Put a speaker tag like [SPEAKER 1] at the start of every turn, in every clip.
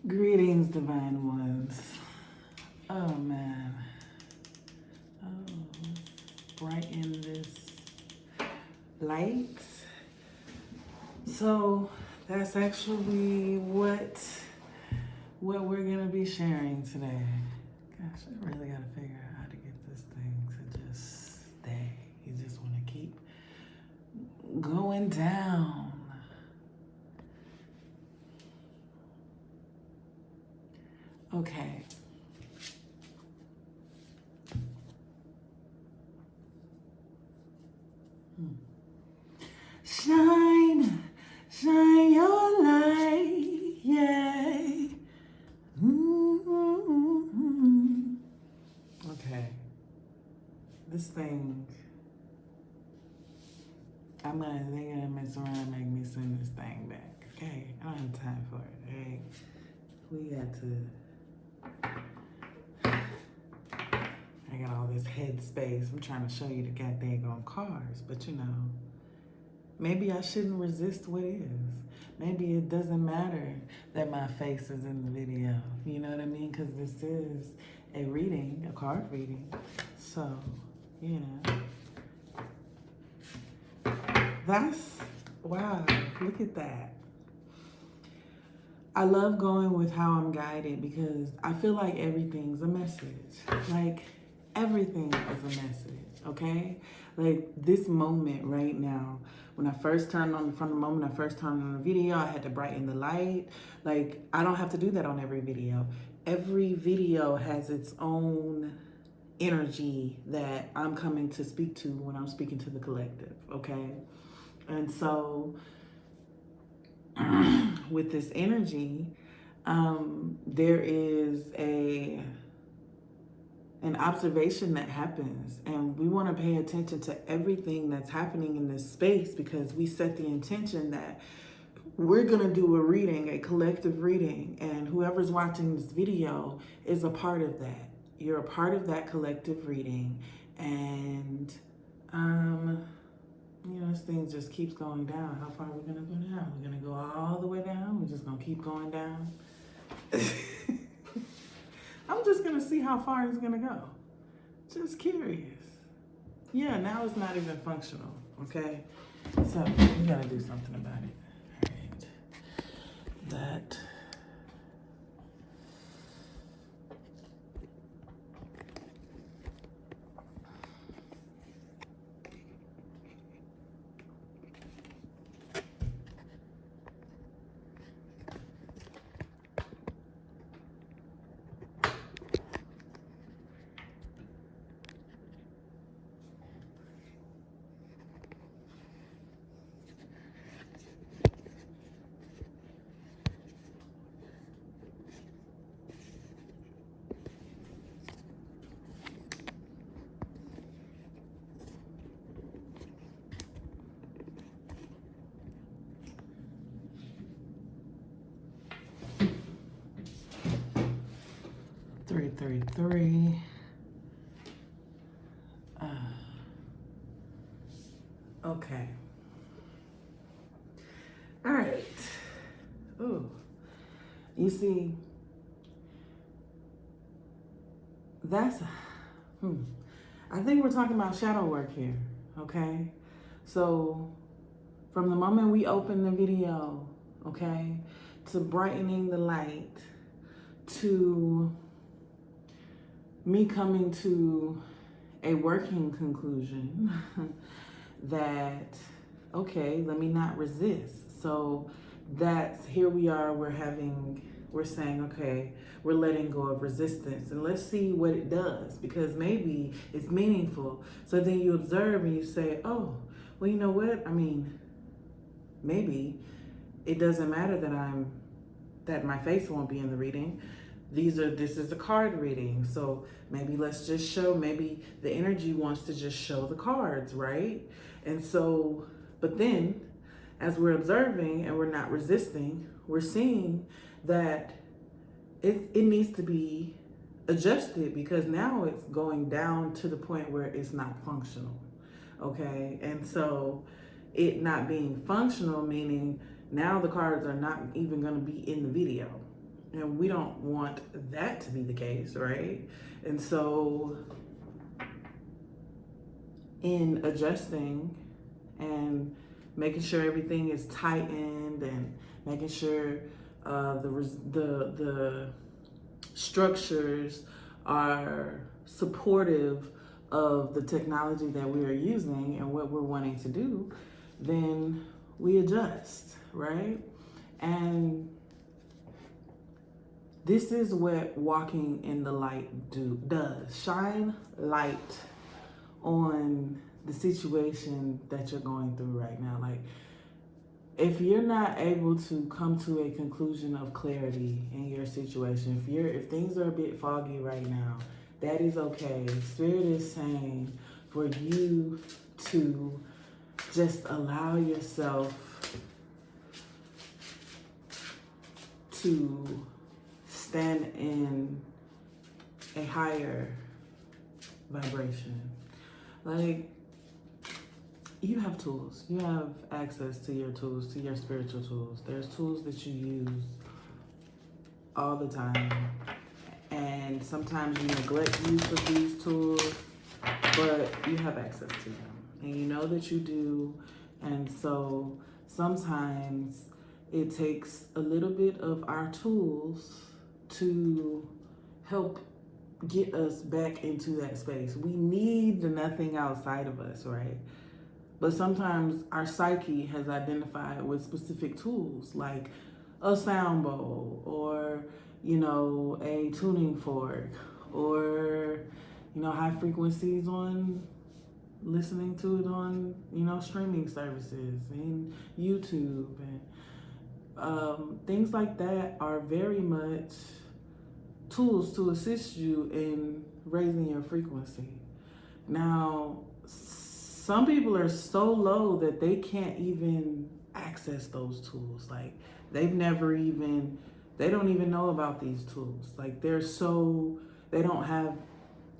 [SPEAKER 1] Greetings, divine ones. Oh man. Oh, brighten this light. So that's actually what we're gonna be sharing today. Gosh, I really gotta figure out how to get this thing to just stay. You just wanna keep going down. Okay. Shine, shine your light, yay. Mm-hmm. Okay. This thing, they're gonna mess around and make me send this thing back. Okay, I don't have time for it. Hey, we got to. I got all this head space. I'm trying to show you the goddamn cars, but maybe I shouldn't resist what is. Maybe it doesn't matter that my face is in the video. You know what I mean? Because this is a reading, a card reading. So, that's, wow, look at that. I love going with how I'm guided because I feel like everything's a message. Like, everything is a message, okay? Like, this moment right now, from the moment I first turned on the video, I had to brighten the light. Like, I don't have to do that on every video. Every video has its own energy that I'm coming to speak to when I'm speaking to the collective, okay? And so, with this energy, there is an observation that happens, and we want to pay attention to everything that's happening in this space because we set the intention that we're going to do a reading, a collective reading, and whoever's watching this video is a part of that. You're a part of that collective reading, and this thing just keeps going down. How far are we gonna go down? We're gonna go all the way down. We're just gonna keep going down. I'm just gonna see how far it's gonna go. Just curious. Yeah, now it's not even functional, okay? So we gotta do something about it. All right. That. Three. Okay. All right. Ooh. You see, that's, I think we're talking about shadow work here, okay? So, from the moment we open the video, okay, to brightening the light, to me coming to a working conclusion that, okay, let me not resist. So that's, here we are, we're saying, okay, we're letting go of resistance and let's see what it does because maybe it's meaningful. So then you observe and you say, oh, well, you know what? I mean, maybe it doesn't matter that my face won't be in the reading. This is a card reading. So maybe let's just show, maybe the energy wants to just show the cards, right? And so, but then as we're observing and we're not resisting, we're seeing that it needs to be adjusted because now it's going down to the point where it's not functional, okay? And so it not being functional, meaning now the cards are not even gonna be in the video, And we don't want that to be the case, right? And so, in adjusting and making sure everything is tightened and making sure the structures are supportive of the technology that we are using and what we're wanting to do, then we adjust, right? And this is what walking in the light does. Shine light on the situation that you're going through right now. Like, if you're not able to come to a conclusion of clarity in your situation, if things are a bit foggy right now, that is okay. Spirit is saying for you to just allow yourself to stand in a higher vibration. Like, you have tools. You have access to your tools, to your spiritual tools. There's tools that you use all the time. And sometimes you neglect use of these tools, but you have access to them. And you know that you do. And so sometimes it takes a little bit of our tools to help get us back into that space. We need nothing outside of us, right? But sometimes our psyche has identified with specific tools like a sound bowl or, a tuning fork or, high frequencies on listening to it on, streaming services and YouTube and things like that are very much tools to assist you in raising your frequency. Now, some people are so low that they can't even access those tools. Like, they don't even know about these tools. Like, they don't have,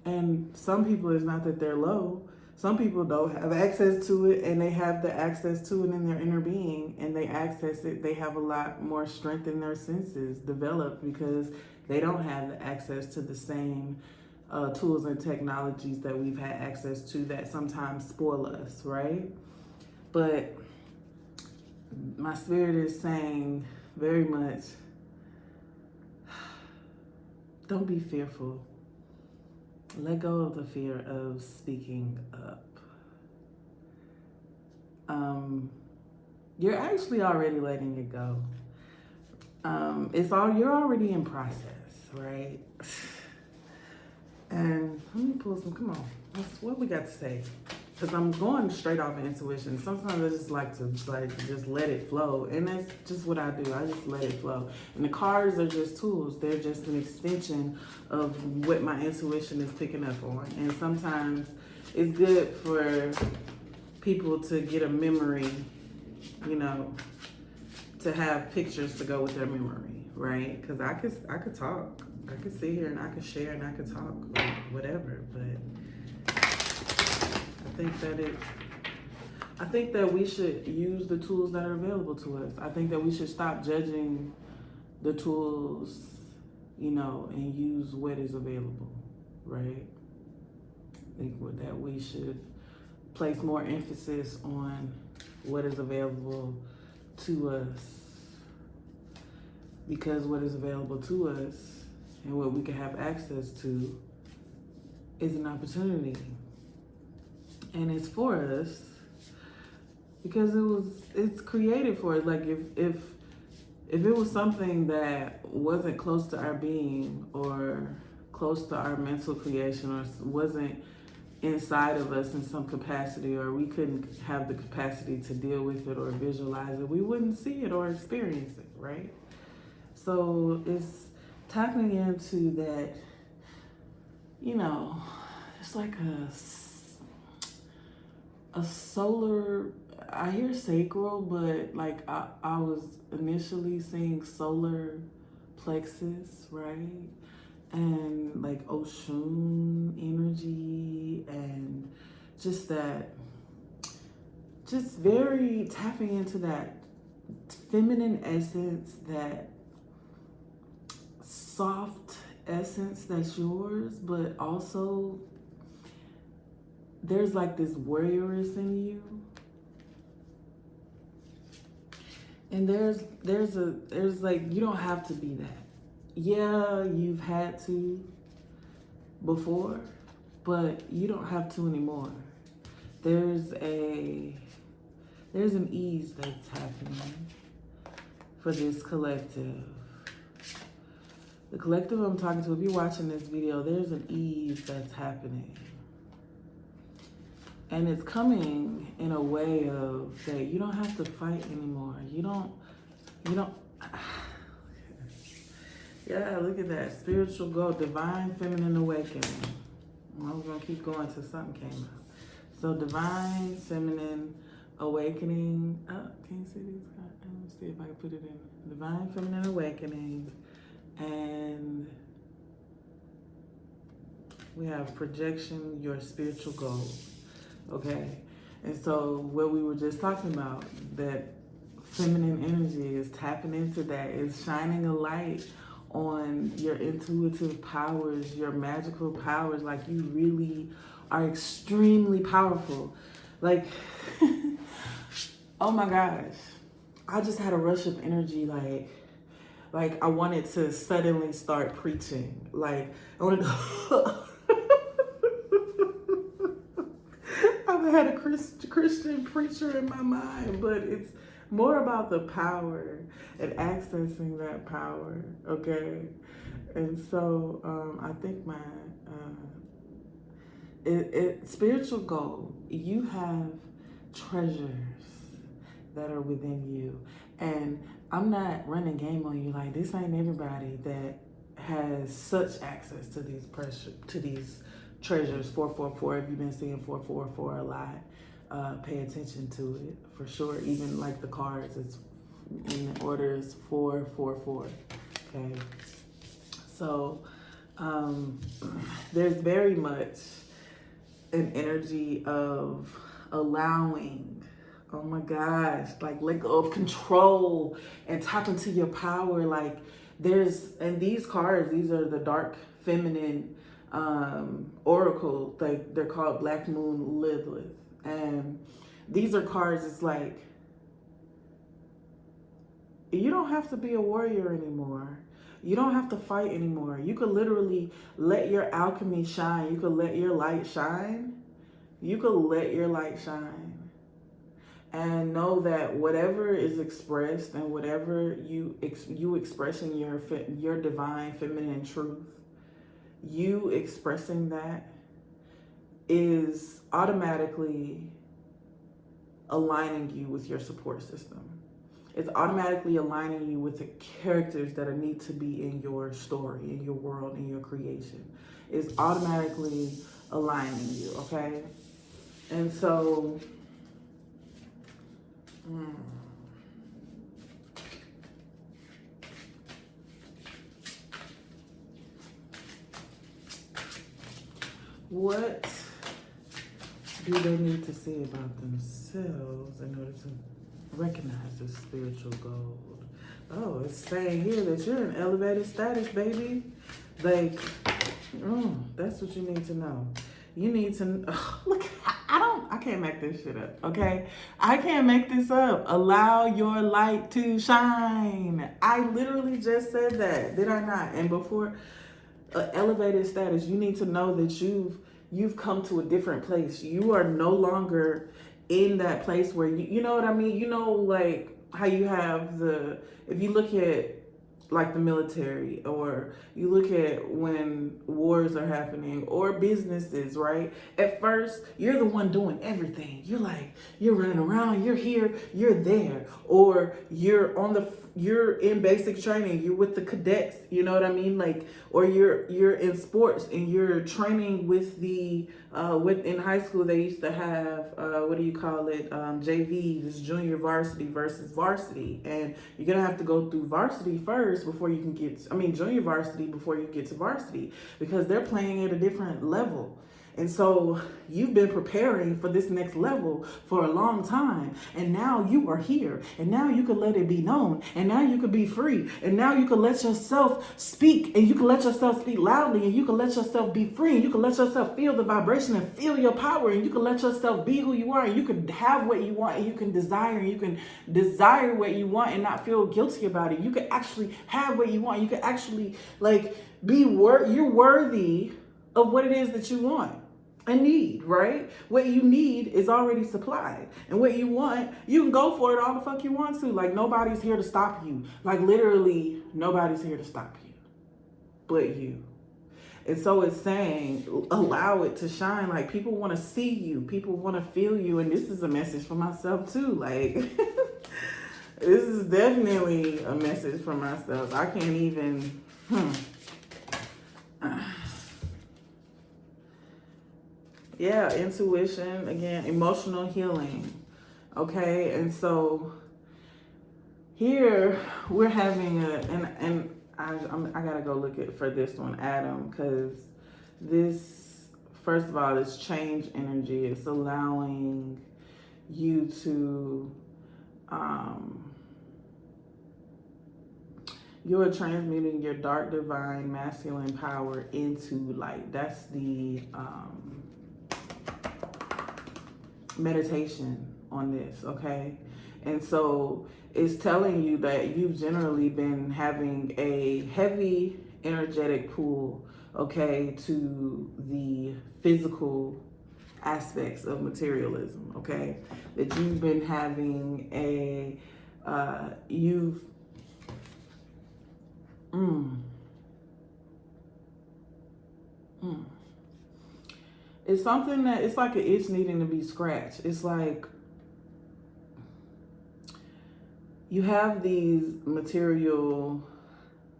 [SPEAKER 1] and some people, it's not that they're low. Some people don't have access to it, and they have the access to it in their inner being, and they access it. They have a lot more strength in their senses developed because they don't have the access to the same tools and technologies that we've had access to that sometimes spoil us, right? But my spirit is saying very much, don't be fearful. Let go of the fear of speaking up. You're actually already letting it go. You're already in process, right? And let me pull some, come on, what we got to say? Because I'm going straight off of intuition. Sometimes I just like to just let it flow. And that's just what I do. I just let it flow. And the cards are just tools. They're just an extension of what my intuition is picking up on. And sometimes it's good for people to get a memory, to have pictures to go with their memory, right? Because I could talk. I could sit here and I could share and I could talk or whatever, but I think that we should use the tools that are available to us. I think that we should stop judging the tools, and use what is available, right? I think that we should place more emphasis on what is available to us, because what is available to us and what we can have access to is an opportunity. And it's for us because it's created for us. Like, if it was something that wasn't close to our being or close to our mental creation or wasn't inside of us in some capacity, or we couldn't have the capacity to deal with it or visualize it, we wouldn't see it or experience it, right? So it's tapping into that, it's like a solar, I hear sacral, but like I was initially seeing solar plexus, right? And like Oshun energy and just very tapping into that feminine essence that soft essence that's yours, but also there's like this warrioress in you. And there's like, you don't have to be that. Yeah, you've had to before, but you don't have to anymore. There's an ease that's happening for this collective. The collective I'm talking to, if you're watching this video, there's an ease that's happening. And it's coming in a way of that you don't have to fight anymore. You don't, yeah, look at that. Spiritual growth, divine feminine awakening. I was gonna keep going till something came out. So divine feminine awakening. Oh, can you see these? Let me see if I can put it in. Divine feminine awakening. And we have projection, your spiritual goals. Okay, and so what we were just talking about, that feminine energy is tapping into that, is shining a light on your intuitive powers, your magical powers. Like, you really are extremely powerful. Like, oh my gosh, I just had a rush of energy. Like I wanted to suddenly start preaching. Like, I wanted to I've had a Christian preacher in my mind, but it's more about the power and accessing that power, okay? And so I think my spiritual goal, you have treasures that are within you. And I'm not running game on you. Like, this ain't everybody that has such access to these treasures. 444, if you've been seeing 444 a lot, pay attention to it for sure. Even like the cards, it's in the order is 444. Okay, so there's very much an energy of allowing, oh my gosh, like let go of control and tap into your power. Like, and these cards, these are the dark feminine oracle, like they're called Black Moon Lilith. And these are cards, it's like, you don't have to be a warrior anymore. You don't have to fight anymore. You could literally let your alchemy shine. You could let your light shine. You could let your light shine. And know that whatever is expressed and whatever you expressing your divine feminine truth, you expressing that is automatically aligning you with your support system. It's automatically aligning you with the characters that need to be in your story, in your world, in your creation. It's automatically aligning you, okay? And so, what do they need to say about themselves in order to recognize this spiritual gold? Oh, it's saying here that you're in elevated status, baby. Like, that's what you need to know. You need to, look, I can't make this shit up, okay? I can't make this up. Allow your light to shine. I literally just said that, did I not? And before elevated status, you need to know that you've come to a different place. You are no longer in that place where you know what I mean? You know, like how you have if you look at like the military, or you look at when wars are happening, or businesses, right? At first, you're the one doing everything. You're like, you're running around, you're here, you're there, or you're in basic training, you're with the cadets, you know what I mean? Like, or you're in sports and you're training with in high school, they used to have, JV, this junior varsity versus varsity. And you're gonna have to go through varsity first before you can junior varsity before you get to varsity, because they're playing at a different level. And so you've been preparing for this next level for a long time. And now you are here. And now you can let it be known. And now you can be free. And now you can let yourself speak. And you can let yourself speak loudly. And you can let yourself be free. And you can let yourself feel the vibration and feel your power. And you can let yourself be who you are. And you can have what you want. And you can desire. And you can desire what you want and not feel guilty about it. You can actually have what you want. You can actually you're worthy of what it is that you want and need, right? What you need is already supplied. And what you want, you can go for it all the fuck you want to. Like, nobody's here to stop you. Like, literally, nobody's here to stop you but you. And so it's saying, allow it to shine. Like, people want to see you. People want to feel you. And this is a message for myself, too. Like, this is definitely a message for myself. I can't even... Yeah, intuition, again, emotional healing. Okay, and so here we're having I gotta go look at for this one, Adam, because this, first of all, this change energy. It's allowing you to, you are transmuting your dark divine masculine power into light. That's the meditation on this, okay? And so it's telling you that you've generally been having a heavy energetic pull, okay, to the physical aspects of materialism, okay? That you've been having it's something that, it's like an itch needing to be scratched. It's like you have these material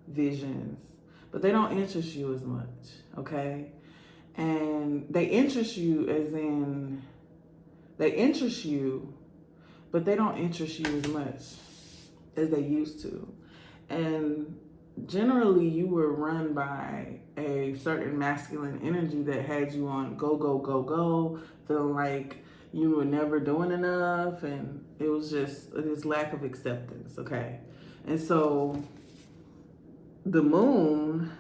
[SPEAKER 1] visions, but they don't interest you as much, okay? And they interest you as in, they interest you, but they don't interest you as much as they used to. And generally you were run by a certain masculine energy that had you on go, go, go, go, feeling like you were never doing enough, and it was just this lack of acceptance, okay? And so the moon,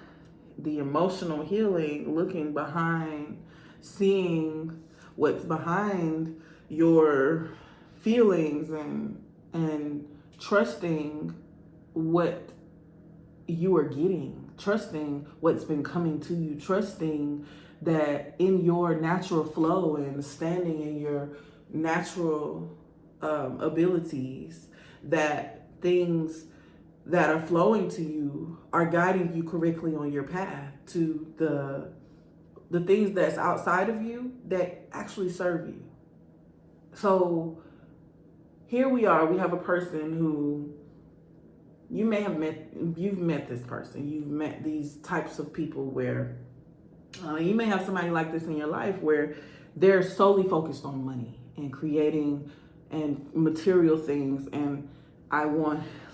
[SPEAKER 1] the emotional healing, looking behind, seeing what's behind your feelings and trusting what you are getting, trusting what's been coming to you, trusting that in your natural flow and standing in your natural abilities, that things that are flowing to you are guiding you correctly on your path to the things that's outside of you that actually serve you. So here we are, we have a person who you may have met, you've met this person, you've met these types of people where you may have somebody like this in your life where they're solely focused on money and creating and material things, and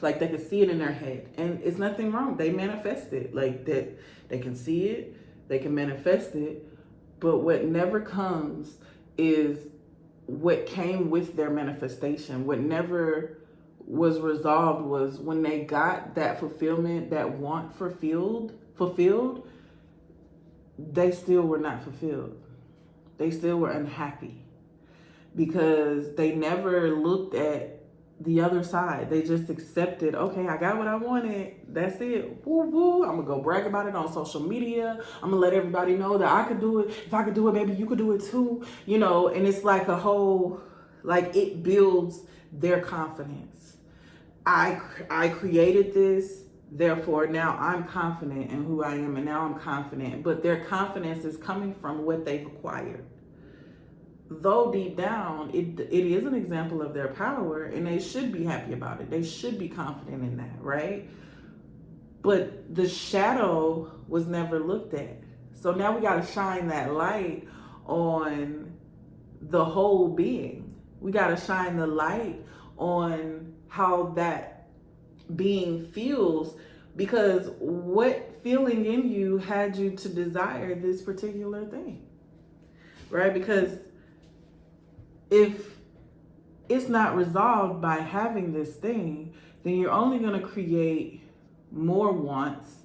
[SPEAKER 1] like they can see it in their head, and it's nothing wrong. They manifest it, like that. They can see it, they can manifest it, but what never comes is what came with their manifestation. What never was resolved was when they got that fulfillment, that want fulfilled, they still were not fulfilled. They still were unhappy because they never looked at the other side. They just accepted, okay, I got what I wanted. That's it. Woo woo. I'm gonna go brag about it on social media. I'm gonna let everybody know that I could do it. If I could do it, maybe you could do it too. You know, and it's like a whole, like it builds their confidence. I created this, therefore now I'm confident in who I am, and now I'm confident. But their confidence is coming from what they've acquired. Though deep down, it is an example of their power, and they should be happy about it. They should be confident in that, right? But the shadow was never looked at. So now we got to shine that light on the whole being. We got to shine the light on how that being feels, because what feeling in you had you to desire this particular thing? right? Because if it's not resolved by having this thing, then you're only going to create more wants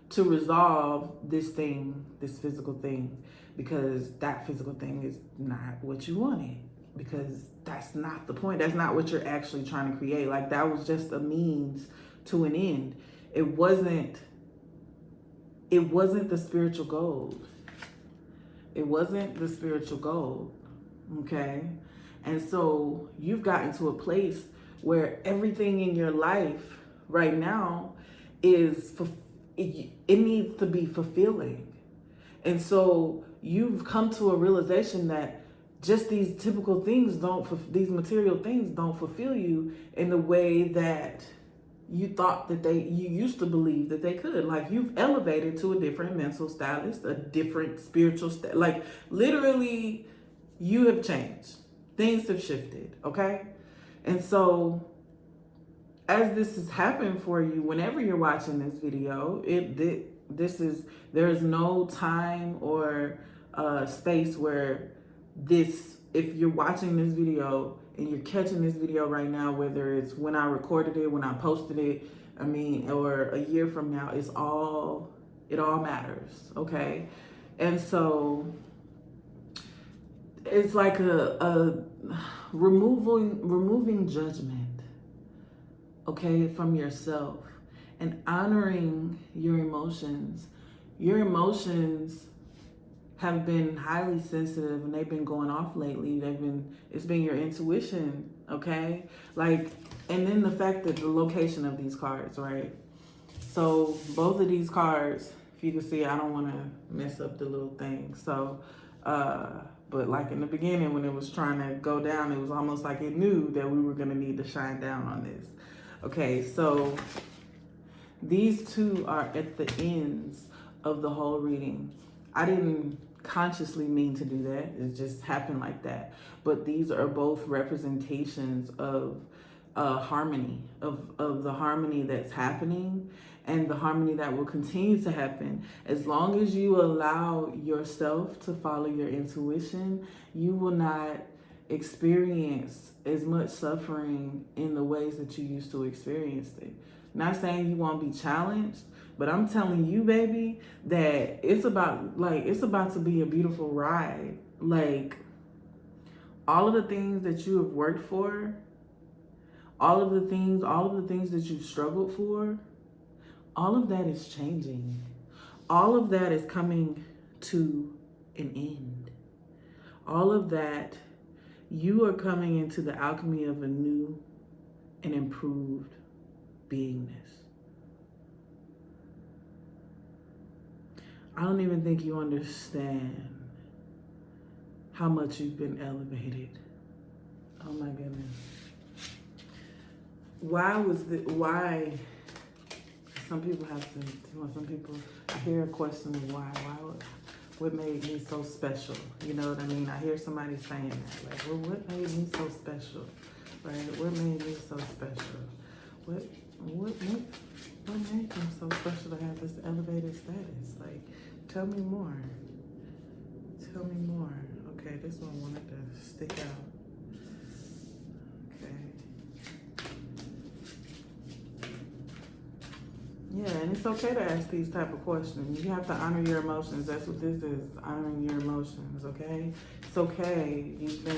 [SPEAKER 1] to resolve this thing, this physical thing, because that physical thing is not what you wanted. Because that's not the point. That's not what you're actually trying to create. Like, that was just a means to an end. It wasn't the spiritual goal. It wasn't the spiritual goal. Okay? And so you've gotten to a place where everything in your life right now is, it needs to be fulfilling. And so you've come to a realization that just these typical things these material things don't fulfill you in the way that you thought that you used to believe that they could. Like, you've elevated to a different mental status, a different spiritual state. Like, literally, you have changed. Things have shifted, okay? And so, as this has happened for you, whenever you're watching this video, there's no time or space where if you're watching this video and you're catching this video right now, whether it's when I recorded it, when I posted it, or a year from now, it all matters, okay? And so it's like a removing judgment, okay, from yourself, and honoring your emotions. Your emotions have been highly sensitive, and they've been going off lately. It's been your intuition, okay? Like, and then the fact that the location of these cards, right? So both of these cards, if you can see, I don't want to mess up the little thing. So, but like in the beginning when it was trying to go down, it was almost like it knew that we were going to need to shine down on this. Okay, so these two are at the ends of the whole reading. I didn't consciously mean to do that. It just happened like that. But these are both representations of harmony, of the harmony that's happening and the harmony that will continue to happen. As long as you allow yourself to follow your intuition, you will not experience as much suffering in the ways that you used to experience it. Not saying you won't be challenged, but I'm telling you, baby, that it's about to be a beautiful ride. Like, all of the things that you have worked for, all of the things that you've struggled for, all of that is changing. All of that is coming to an end. All of that, you are coming into the alchemy of a new and improved beingness. I don't even think you understand how much you've been elevated. Oh my goodness. Why? Some people I hear a question of why, what made me so special? You know what I mean? I hear somebody saying that, like, well, what made me so special? Right? What made me so special? What made them so special to have this elevated status? Like, tell me more. Tell me more. Okay, this one wanted to stick out. Yeah, and it's okay to ask these type of questions. You have to honor your emotions. That's what this is, honoring your emotions, okay? It's okay.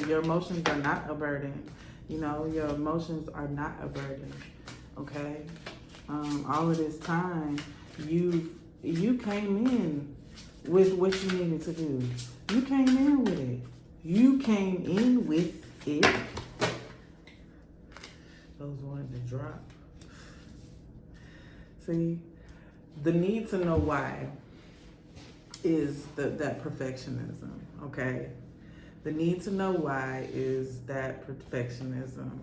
[SPEAKER 1] Your emotions are not a burden. You know, your emotions are not a burden, okay? All of this time, you came in with what you needed to do. You came in with it. You came in with it. Those wanted to drop. See, the need to know why is that perfectionism, okay? The need to know why is that perfectionism,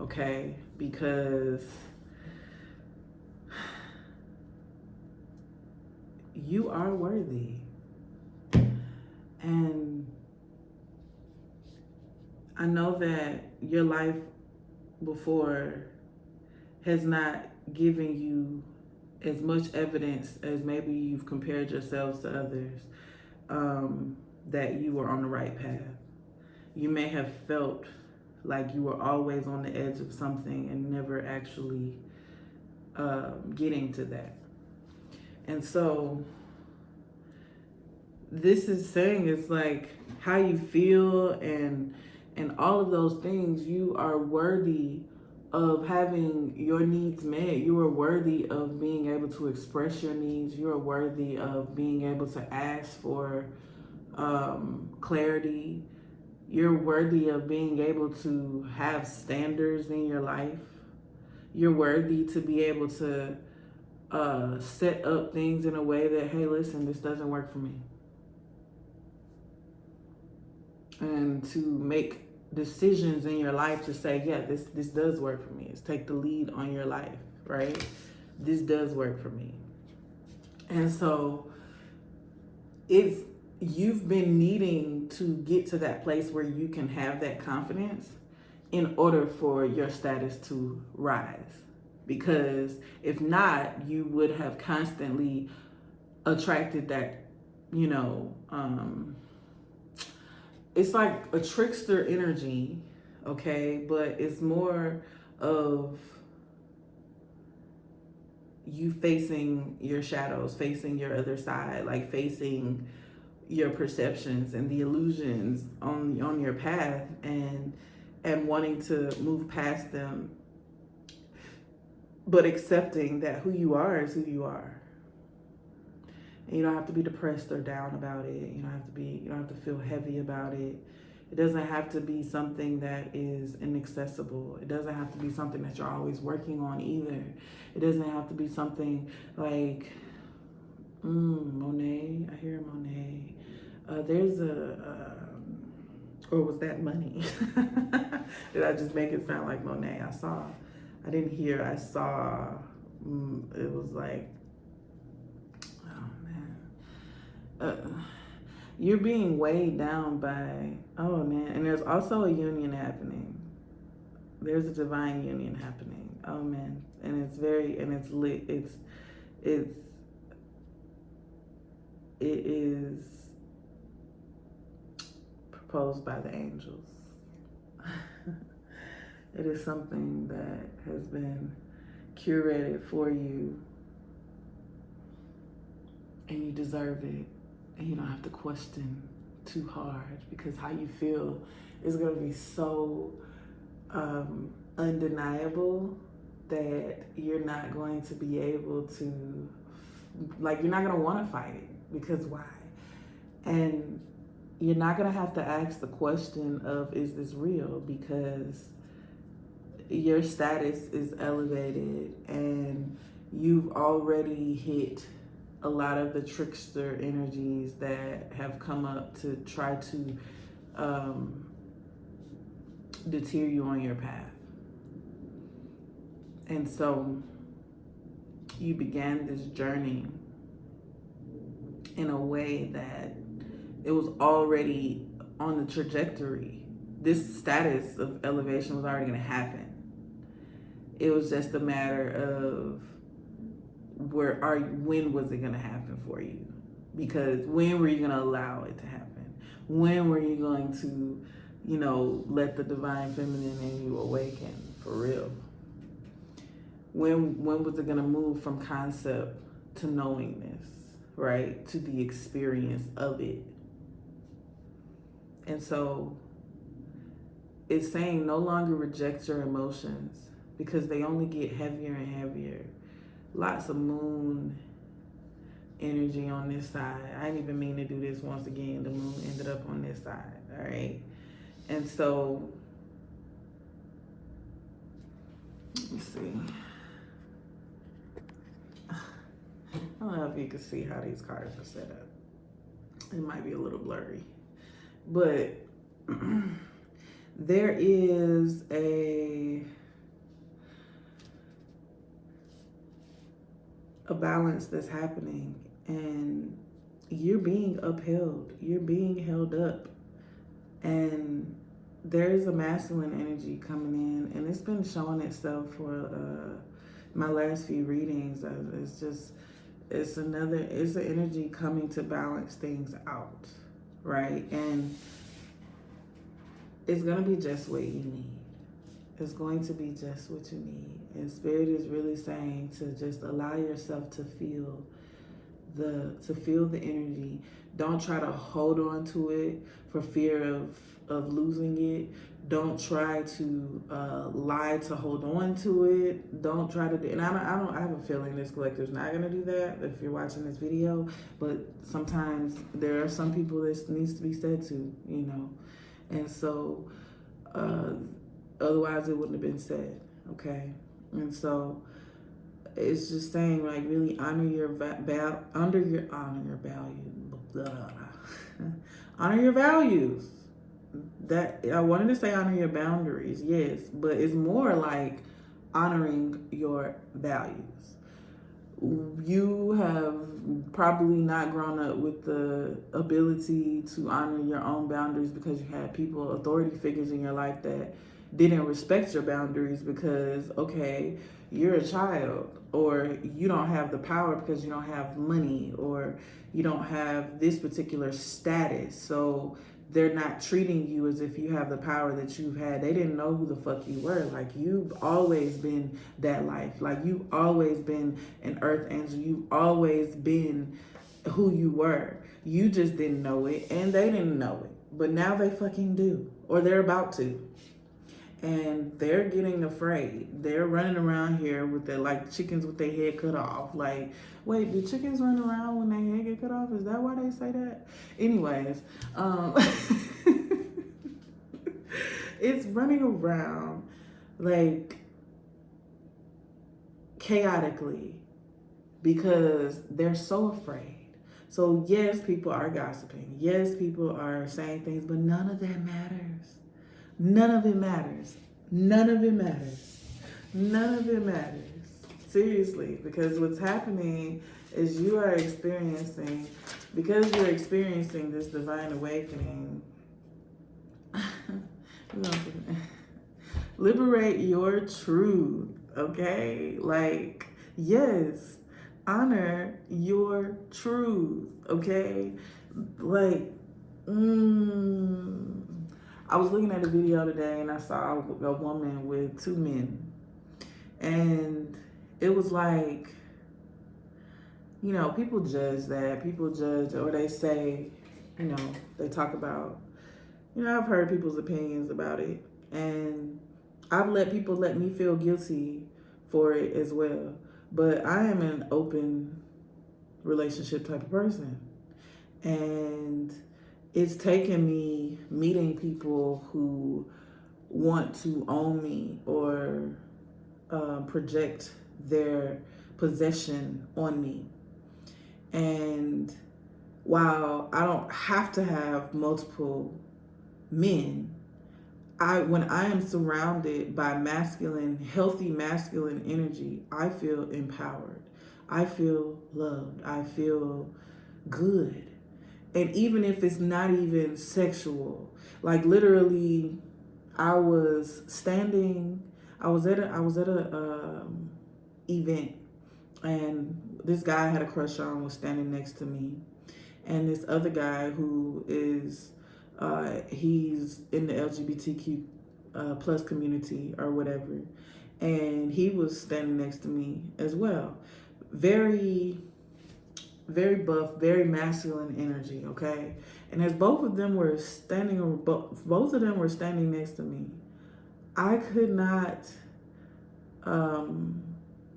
[SPEAKER 1] okay? Because you are worthy. And I know that your life before has not given you as much evidence as maybe you've compared yourselves to others. that you were on the right path. You may have felt like you were always on the edge of something and never actually getting to that. And so this is saying, it's like how you feel and all of those things. You are worthy of having your needs met. You are worthy of being able to express your needs. You are worthy of being able to ask for clarity. You're worthy of being able to have standards in your life. You're worthy to be able to set up things in a way that, hey, listen, this doesn't work for me. And to make decisions in your life to say, yeah, this does work for me. It's take the lead on your life, right? This does work for me. And so if you've been needing to get to that place where you can have that confidence in order for your status to rise. Because if not, you would have constantly attracted that, it's like a trickster energy, okay? But it's more of you facing your shadows, facing your other side, like facing your perceptions and the illusions on your path, and wanting to move past them, but accepting that who you are is who you are. And you don't have to be depressed or down about it. You don't have to feel heavy about it. It doesn't have to be something that is inaccessible. It doesn't have to be something that you're always working on either. It doesn't have to be something like Monet. I hear Monet. There's or was that Money? Did I just make it sound like Monet? I saw. It was like, you're being weighed down by, oh man, and there's also a union happening. There's a divine union happening. Oh man, and it's lit. It is proposed by the angels. It is something that has been curated for you, and you deserve it. And you don't have to question too hard, because how you feel is going to be so undeniable that you're not going to be able to, you're not going to want to fight it, because why? And you're not going to have to ask the question of, is this real? Because your status is elevated and you've already hit a lot of the trickster energies that have come up to try to deter you on your path. And so you began this journey in a way that it was already on the trajectory. This status of elevation was already going to happen. It was just a matter of when was it going to happen for you? Because when were you going to allow it to happen? When were you going to, let the divine feminine in you awaken for real? When was it going to move from concept to knowingness, right? To the experience of it. And so it's saying no longer reject your emotions, because they only get heavier and heavier. Lots of moon energy on this side. I didn't even mean to do this once again. The moon ended up on this side, all right? And so, let me see. I don't know if you can see how these cards are set up. It might be a little blurry. But there is a balance that's happening, and you're being upheld. You're being held up. And there's a masculine energy coming in, and it's been showing itself for my last few readings. It's an energy coming to balance things out, right? And it's going to be just what you need. It's going to be just what you need. And Spirit is really saying to just allow yourself to feel the energy. Don't try to hold on to it for fear of losing it. Don't try to lie to hold on to it. Don't try to do, and I have a feeling this collector's not gonna do that if you're watching this video. But sometimes there are some people this needs to be said to, you know, and so otherwise it wouldn't have been said. Okay, and so it's just saying, like, really honor your value, honor your values. That I wanted to say honor your boundaries, yes, but it's more like honoring your values. You have probably not grown up with the ability to honor your own boundaries because you had people, authority figures in your life that didn't respect your boundaries because, okay, you're a child, or you don't have the power because you don't have money, or you don't have this particular status. So they're not treating you as if you have the power that you've had. They didn't know who the fuck you were. Like, you've always been that life. Like, you've always been an earth angel. You've always been who you were. You just didn't know it, and they didn't know it. But now they fucking do, or they're about to. And they're getting afraid. They're running around here with their, like, chickens with their head cut off. Like, wait, do chickens run around when their head get cut off? Is that why they say that? Anyways, it's running around like chaotically because they're so afraid. So yes, people are gossiping. Yes, people are saying things, but none of that matters. None of it matters. None of it matters. None of it matters. Seriously, because what's happening is you are experiencing, because you're experiencing this divine awakening, liberate your truth, okay? Like, yes, honor your truth, okay? Like, I was looking at a video today and I saw a woman with two men. And it was like, you know, people judge that. People judge, or they say, you know, they talk about, you know, I've heard people's opinions about it. And I've let people let me feel guilty for it as well. But I am an open relationship type of person. And it's taken me meeting people who want to own me or project their possession on me. And while I don't have to have multiple men, when I am surrounded by masculine, healthy masculine energy, I feel empowered. I feel loved. I feel good. And even if it's not even sexual, like literally, I was at a event, and this guy I had a crush on was standing next to me, and this other guy who is he's in the LGBTQ plus community or whatever, and he was standing next to me as well. Very buff, very masculine energy, okay? And as both of them were standing next to me, I could not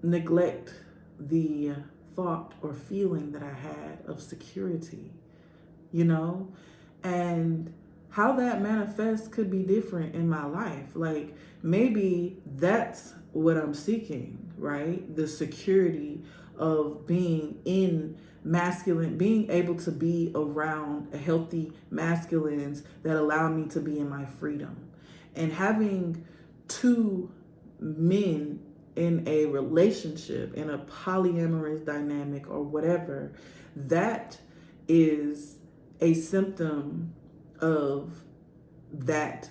[SPEAKER 1] neglect the thought or feeling that I had of security, you know? And how that manifests could be different in my life. Like, maybe that's what I'm seeking, right? The security of being in masculine, being able to be around healthy masculines that allow me to be in my freedom. And having two men in a relationship, in a polyamorous dynamic or whatever, that is a symptom of that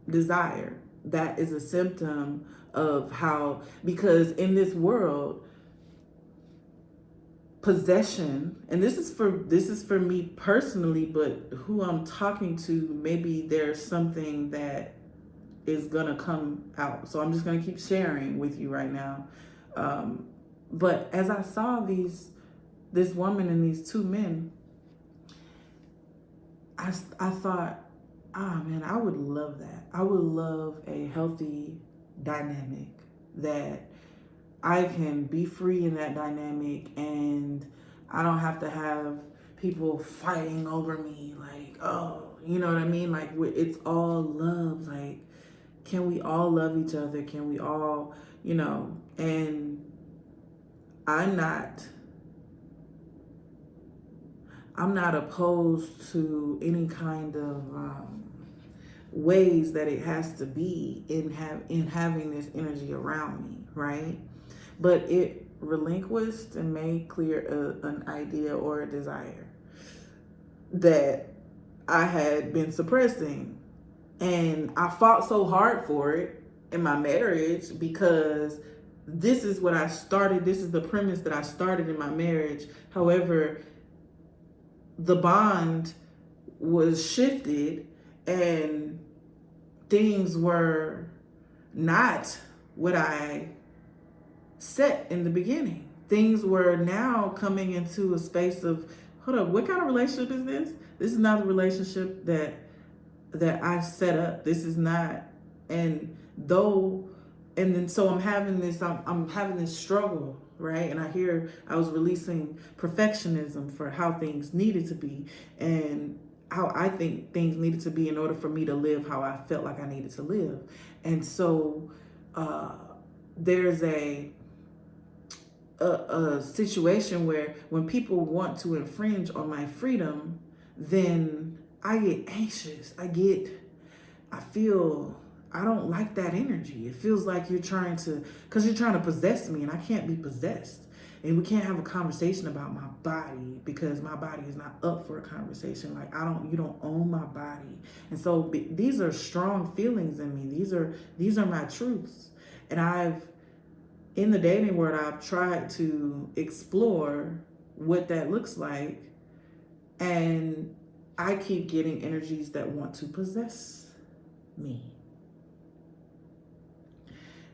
[SPEAKER 1] desire. That is a symptom of how, because in this world, possession, and this is for me personally, but who I'm talking to, maybe there's something that is gonna come out. So I'm just gonna keep sharing with you right now. But as I saw this woman and these two men, I thought, man, I would love that. I would love a healthy dynamic that I can be free in that dynamic, and I don't have to have people fighting over me. Like, oh, you know what I mean? Like, it's all love. Like, can we all love each other? Can we all, and I'm not opposed to any kind of ways that it has to be in having this energy around me, right? But it relinquished and made clear an idea or a desire that I had been suppressing. And I fought so hard for it in my marriage because this is what I started. This is the premise that I started in my marriage. However, the bond was shifted and things were not what I set in the beginning. Things were now coming into a space of, hold up, what kind of relationship is this? This is not a relationship that I set up. This is not, and then so I'm having this struggle, right? And I was releasing perfectionism for how things needed to be and how I think things needed to be in order for me to live how I felt like I needed to live. And so there's a situation where when people want to infringe on my freedom, then I get anxious. I don't like that energy. It feels like you're trying to possess me, and I can't be possessed. And we can't have a conversation about my body because my body is not up for a conversation. Like, you don't own my body. And so these are strong feelings in me. These are my truths. And in the dating world, I've tried to explore what that looks like. And I keep getting energies that want to possess me.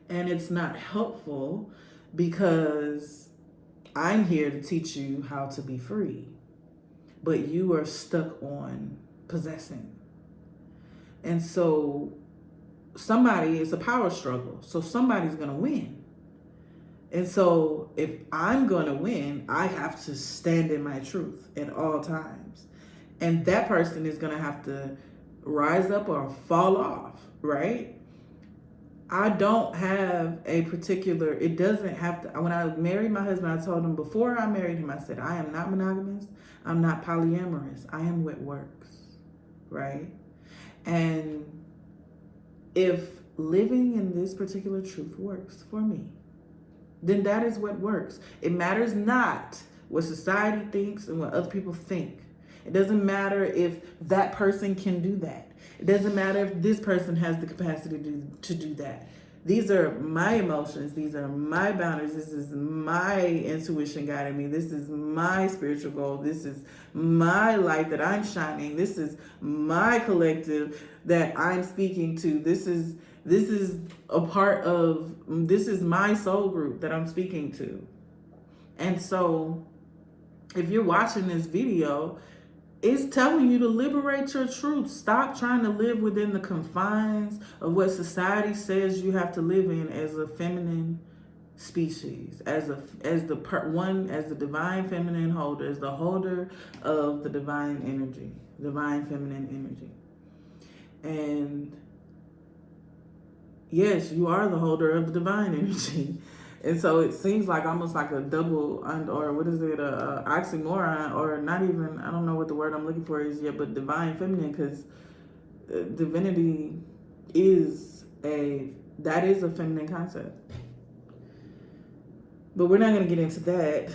[SPEAKER 1] And it's not helpful because I'm here to teach you how to be free, but you are stuck on possessing. And so it's a power struggle. So somebody's going to win. And so if I'm going to win, I have to stand in my truth at all times. And that person is going to have to rise up or fall off, right? I don't have it doesn't have to. When I married my husband, I told him before I married him, I said, I am not monogamous. I'm not polyamorous. I am what works, right? And if living in this particular truth works for me, then that is what works. It matters not what society thinks and what other people think. It doesn't matter if that person can do that. It doesn't matter if this person has the capacity to do that. These are my emotions. These are my boundaries. This is my intuition guiding me. This is my spiritual goal. This is my light that I'm shining. This is my collective that I'm speaking to. This is my soul group that I'm speaking to. And so if you're watching this video, it's telling you to liberate your truth. Stop trying to live within the confines of what society says you have to live in as a feminine species, as the divine feminine holder, as the holder of the divine energy, divine feminine energy. And yes, you are the holder of the divine energy. And so it seems like almost like a double or what is it, a oxymoron, or not even, I don't know what the word I'm looking for is yet, but divine feminine, because divinity is a feminine concept. But we're not going to get into that.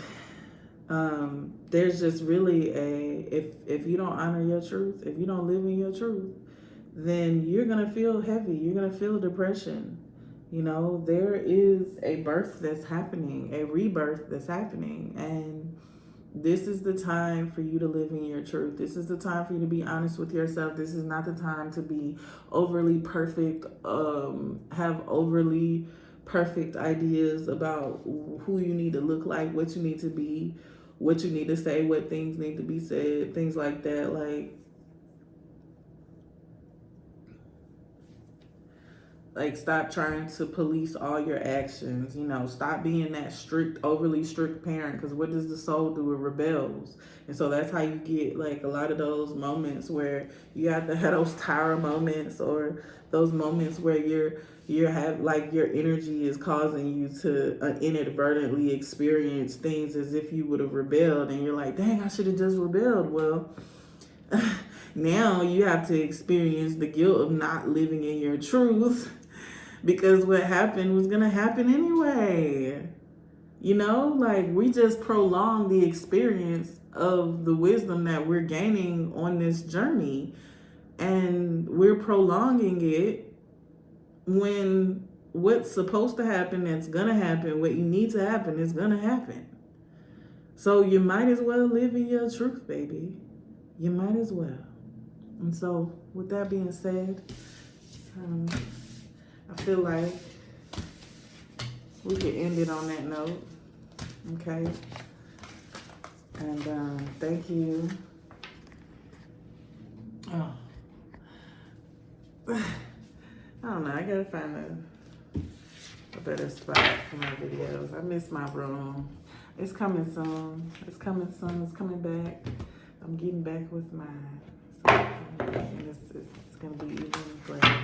[SPEAKER 1] There's just really if you don't honor your truth, if you don't live in your truth, then you're going to feel heavy. You're going to feel depression. There is a birth that's happening, a rebirth that's happening. And This is the time for you to live in your truth. This is the time for you to be honest with yourself. This is not the time to be overly perfect, have overly perfect ideas about who you need to look like, what you need to be, what you need to say, what things need to be said, things like that. Like stop trying to police all your actions. Stop being that overly strict parent. Because what does the soul do? It rebels. And so that's how you get like a lot of those moments where you have to have those tower moments, or those moments where you have like your energy is causing you to inadvertently experience things as if you would have rebelled, and you're like, dang, I should have just rebelled. Well, now you have to experience the guilt of not living in your truth, because what happened was gonna happen anyway. Like we just prolong the experience of the wisdom that we're gaining on this journey, and we're prolonging it when what's supposed to happen, that's gonna happen, what you need to happen is gonna happen. So you might as well live in your truth, baby. You might as well. And so with that being said, I feel like we could end it on that note. Okay. And thank you. Oh. I don't know. I gotta find a better spot for my videos. I miss my room. It's coming soon. It's coming soon. It's coming back. I'm getting back with mine. So, and it's gonna be even greater.